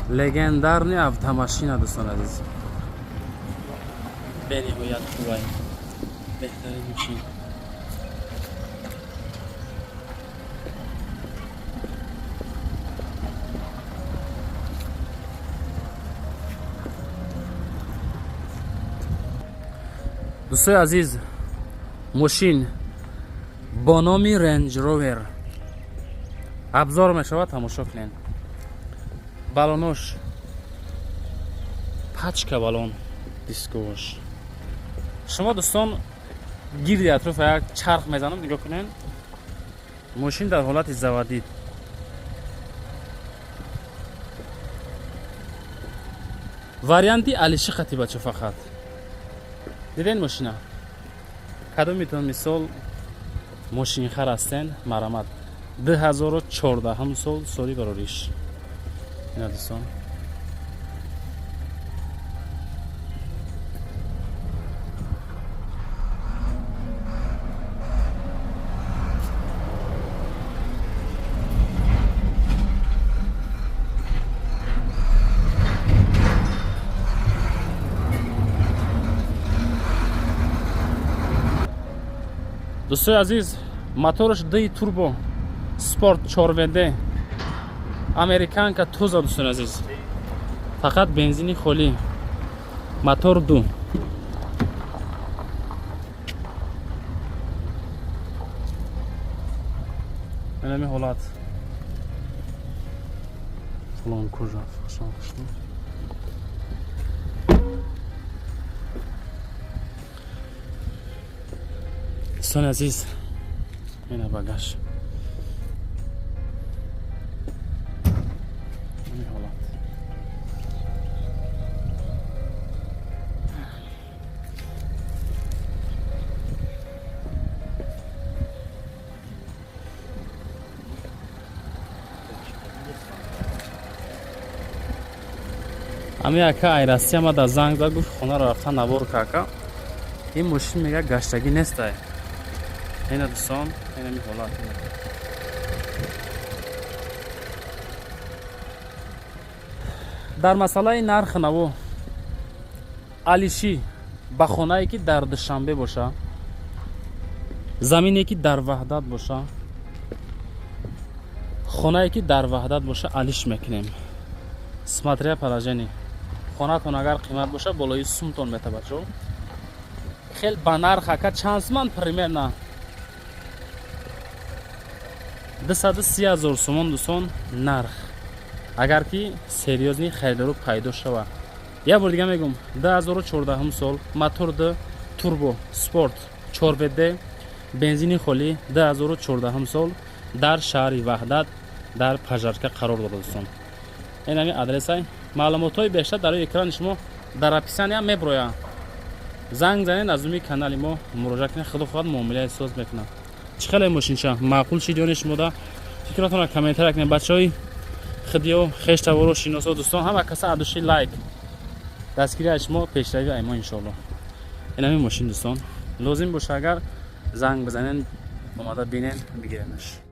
легендарный автомашина, دوستان عزیز. بنهایت خوبه، بهترین ماشین. دوستان عزیز، ماشین با نام رنج روور ابزار میشود. تماشا کنین. بالونش پچکه بالون دیسکوش. شما دوستان گیردی اطراف یک چرخ میزنم، نگاه کنین. ماشین در حالت زوادید. وریانتی علیشی خطی بچه فقط دیدین ماشینا کدومیتون مثال ماشین خر هستن مرامت 2014 هم سالی براریش اینا دوستان. دوستای عزیز، موتورش دی توربو سپورت 4WD امریکن که توزا. دوستان عزیز، فقط بنزینی خالی، موتور دو. اینمی حالت فلان کجا فشان خشم. دوستان عزیز، اینه باگاژ. این حالت. امی اکا ایراستی ما در زنگ زد گفت خونه رو رفتن نبار کاکا. این ماشین میگه گشتگی نیسته. اینا دوستان، اینا می حالات. در مسئله نرخ نو علیشی با خونه‌ای که در دوشنبه باشه، زمینی که در وحدت باشه، خونه‌ای که در وحدت باشه علیش میکنیم. سماتریا پراجنی خونه تون اگر قیمت باشه بالای سومتون میتبچو خیلی با نرخ که چند سوم پریمیر نه 230,000 سومون دوستان نرخ. اگر که سریوزنی خریدارو پیدا شوه. یه بار دیگه میگم 2014 سال موتور د توربو سپورت 4WD بنزینی خالی 2014 سال در شهر وحدت در پژارکه قرار داره دوستان. این همین آدرس های معلومات های بیشتر در اکران شما در اپلیکیشن هم میبرویا. زنگ زنین از اون کانال ما مراجعه کنید. خدا خود معامله ساز میکنه. چقدر ماشین شا معقول شید یا نش مودا فکراتون رو کامنت کنید. بچهای خدیو خیش تورو شیناسا دوستان هم کسا ادوشی لایک دستگیری شما پیشروی ایما ان شاء الله. این همین ماشین دوستان لازم باشه اگر زنگ بزنین اومده ببینین بگیرنش.